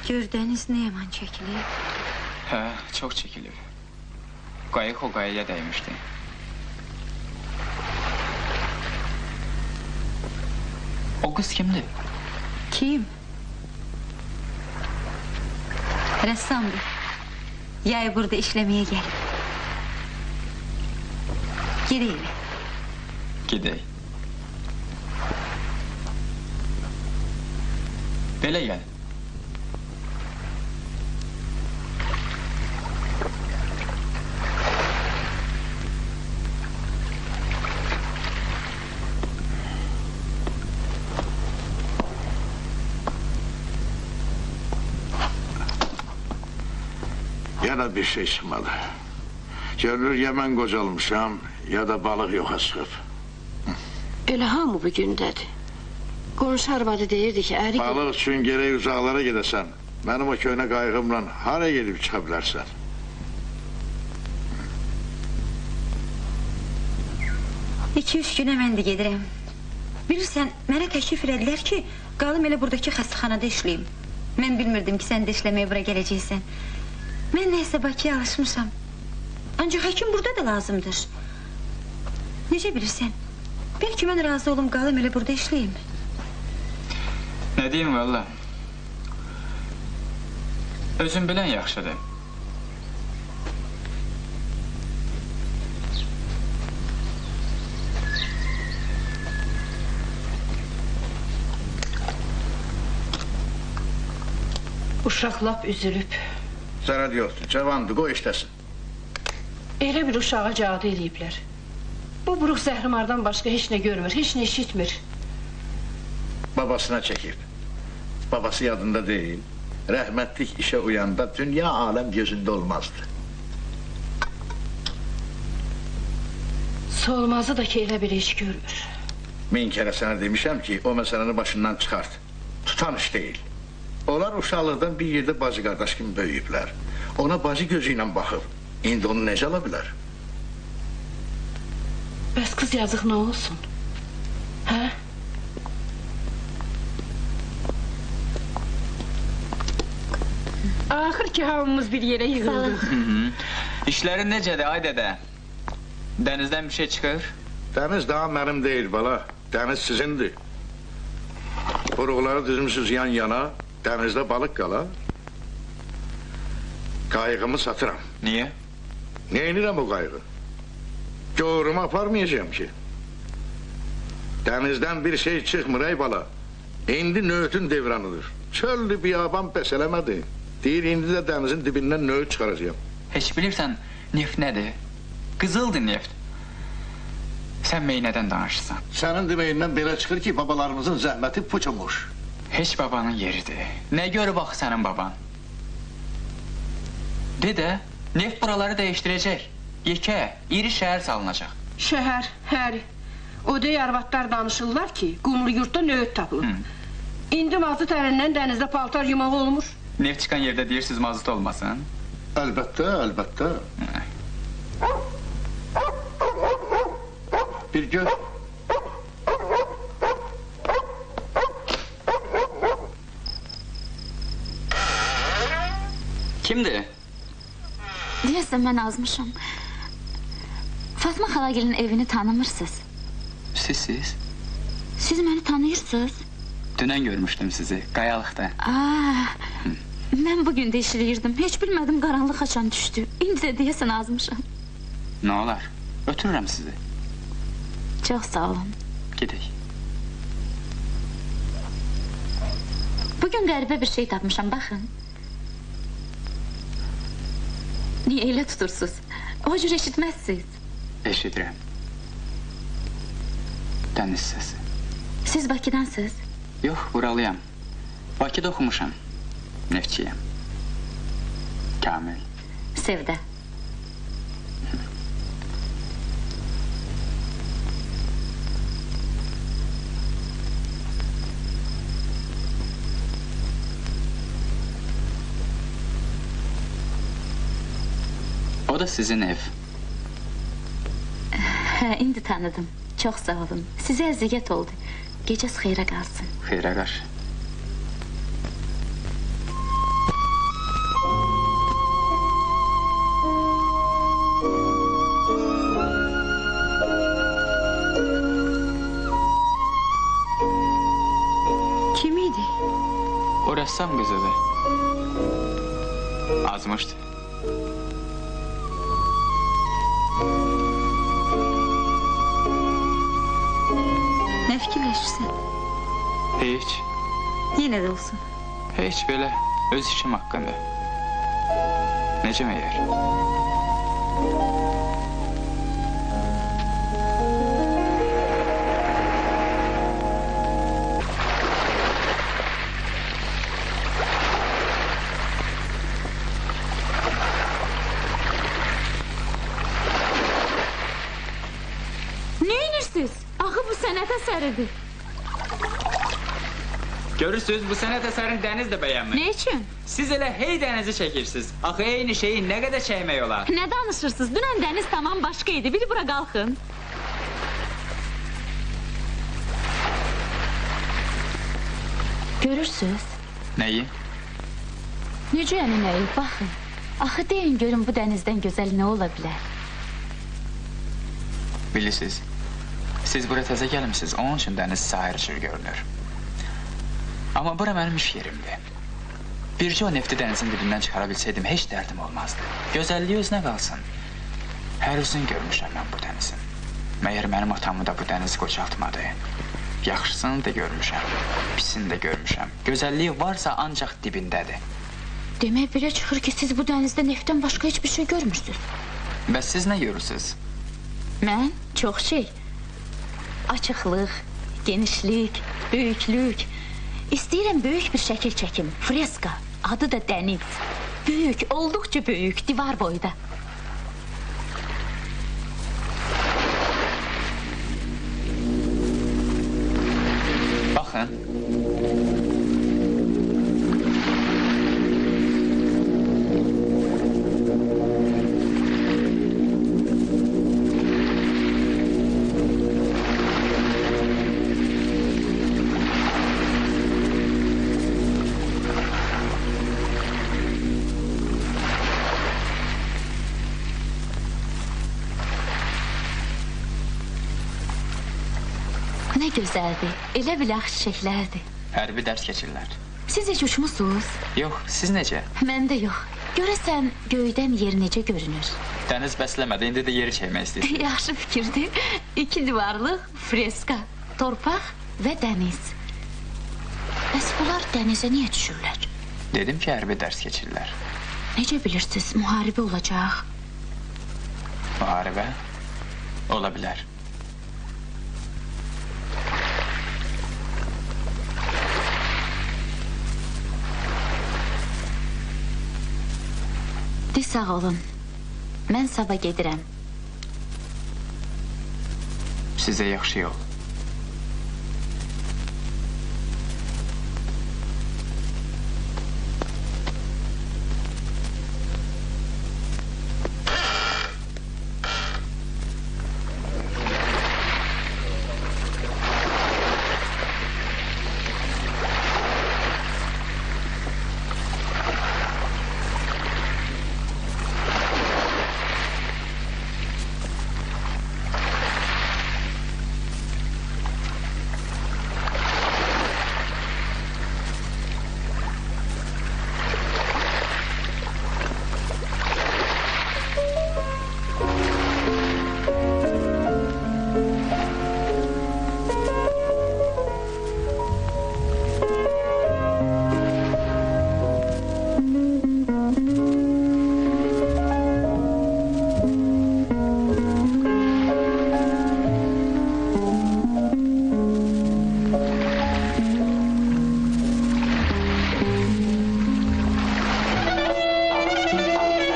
Gördəniz nə yaman çəkilir? Hə, çox çəkilir. Qayıq o qayaya dəymişdi. O qız kimdir? Kim? Rəssamdır. Yay burada işləməyə gəlib. Gedək. Gedək. Belə gəl. Ya da bir şey çıkmadı. Görülür ya mən qocalmışam, ya da balıq yoxa çıxıb. Elə hamı bu gündədir. Qonşu arvadı deyirdi ki, əri... Balıq üçün gerək uzaqlara gedəsən. Mənim o köynə qayığımla hara gedib çıxa bilərsən? İki-üç günə mən də gedirəm. Bilirsən, mənə təklif elədilər ki, qalım elə buradakı xəstəxanada işləyim. Mən bilmirdim ki, sən də işləməyə bura gələcəksən. Mən nəysə Bakıya alışmışam. Ancaq həkim burada da lazımdır. Necə bilirsən? Bəlkə mən razı olum, qalım elə burada işləyim. Nə deyim, valla? Özün bilən yaxşıdır. Uşaq lap üzülüb. Zərəd yoxdur, cavandır, qoy işləsin. Elə bir uşağa cadı eləyiblər. Bu buruq zəhrimardan başqa heç nə görmür, heç nə eşitmir. Babasına çəkib. Babası yadında deyil. Rəhmətlik işə uyanda dünya aləm gözündə olmazdı. Solmazı da ki elə bir iş görmür. Min kərə sənə demişəm ki, o məsələni başından çıxart. Tutan iş deyil. Onlar uşaqlıqdan bir yerdə bacı qardaş kimi böyüyüblər. Ona bacı gözü ilə baxıb. İndi onu necə ala bilər? Bəs qız yazıq nə olsun? Hə? Axır ki, hamımız bir yerə yığıldıq. İşlərin necədir, ay dədə? Dənizdən bir şey çıxır? Dəniz daha mənim deyil, bala. Dəniz sizindir. Buruqları düzmüşsünüz yan-yana, dənizdə balıq qala. Qayığımı satıram. Niyə? Neynirəm o qayığı? Görümü aparmayacağım ki. Dənizdən bir şey çıxmır, ey bala. İndi nöğütün devranıdır. Çöldü biyaban bəs eləmədi. Deyir, indi də dənizin dibindən nöğüt çıxaracağım. Heç bilirsən, neft nədir? Qızıldır neft. Sən meynədən danışırsan. Sənin deməyindən belə çıxır ki, babalarımızın zəhməti puç olmuş. Heç babanın yeridir. Nə görüb axı sənin baban? De də, neft buraları dəyişdirəcək. Yekə, iri şəhər salınacaq. Şəhər, həri. O dey arvadlar danışırlar ki, qumlu yurtda nöğüt tapılır. İndi mazut əlindən dənizdə paltar yumaq olmur. Neft çıxan yerdə deyirsiniz mazut olmasın? Əlbəttə, əlbəttə. Bir gör. Kimdir? Deyəsən, mən azmışam. Fatma xalagilin evini tanımırsınız. Siz? Siz məni tanıyırsınız? Dünən görmüşdüm sizi, qayalıqda. Mən bugün də işləyirdim. Heç bilmədim qaranlıq açan düşdü. İndi də deyəsən azmışam. Nə olar? Ötürürəm sizi. Çox sağ olun. Gedək. Bugün qəribə bir şey tapmışam, baxın. Niyə elə tutursunuz? O cür eşitməzsiniz. Eşidirəm. Dəniz səsi. Siz Bakıdansınız? Yox, buralıyam. Bakıda oxumuşam. Neftçiyəm. Kamil. Sevdə. O da sizin ev. Hə, indi tanıdım. Çox sağ olun. Sizə əziyyət oldu. Gecəz xeyrə qalsın. Xeyrə qarşı. rəssam qızıdır. Azmışdı. Nə fikirləşirsən? Heç, Yenə də olsun. heç belə öz işim haqqında. Necə məyər? Neyinirsiniz? Axı bu sənət əsəridir. Görürsünüz, bu sənət əsərini dəniz də bəyənmir. Nə üçün? Siz elə hey dənizi çəkirsiniz. Axı eyni şeyi nə qədər çəkmək olar? Nə danışırsınız? Dünən dəniz tamam başqa idi. Bir bura qalxın. Görürsünüz? Nəyi? Necə yəni nəyi? Baxın. Axı deyin görün bu dənizdən gözəl nə ola bilər? Bilirsiniz, siz bura təzə gəlmisiniz, onun üçün dəniz sahir cür görünür. Amma bura mənim iş yerimdir. Bircə o nefti dənizin dibindən çıxara bilsəydim, heç dərdim olmazdı. Gözəlliyi özünə qalsın. Hər üzünü görmüşəm mən bu dənizin. Məyər mənim atamı da bu dəniz qocaltmadı. Yaxşısını da görmüşəm, pisini də görmüşəm. Gözəlliyi varsa ancaq dibindədir. Demək belə çıxır ki, siz bu dənizdə neftdən başqa heç bir şey görmürsünüz. Bəs siz nə görürsünüz? Mən çox şey. Açıqlıq, genişlik, böyüklük. İstəyirəm böyük bir şəkil çəkim. Freska, adı da dəniz. Böyük, olduqca böyük, divar boyda. Baxın. Nə gözəldir, elə bilək çiçəklərdir. Hərbi dərs keçirlər. Siz heç uçmusunuz? Yox, siz necə? Mən də yox. Görəsən göydən yer necə görünür? Dəniz bəsləmədi, indi də yeri çəkmək istəyir. Yaxşı fikirdir. 2 divarlıq freska, torpaq və dəniz. Bəs bunlar dənizə niyə düşürlər? Dedim ki, hərbi dərs keçirlər. Necə bilirsiniz, müharibə olacaq? Müharibə ola bilər. De sağ olun. Mən sabah gedirəm. Sizə yaxşı yol.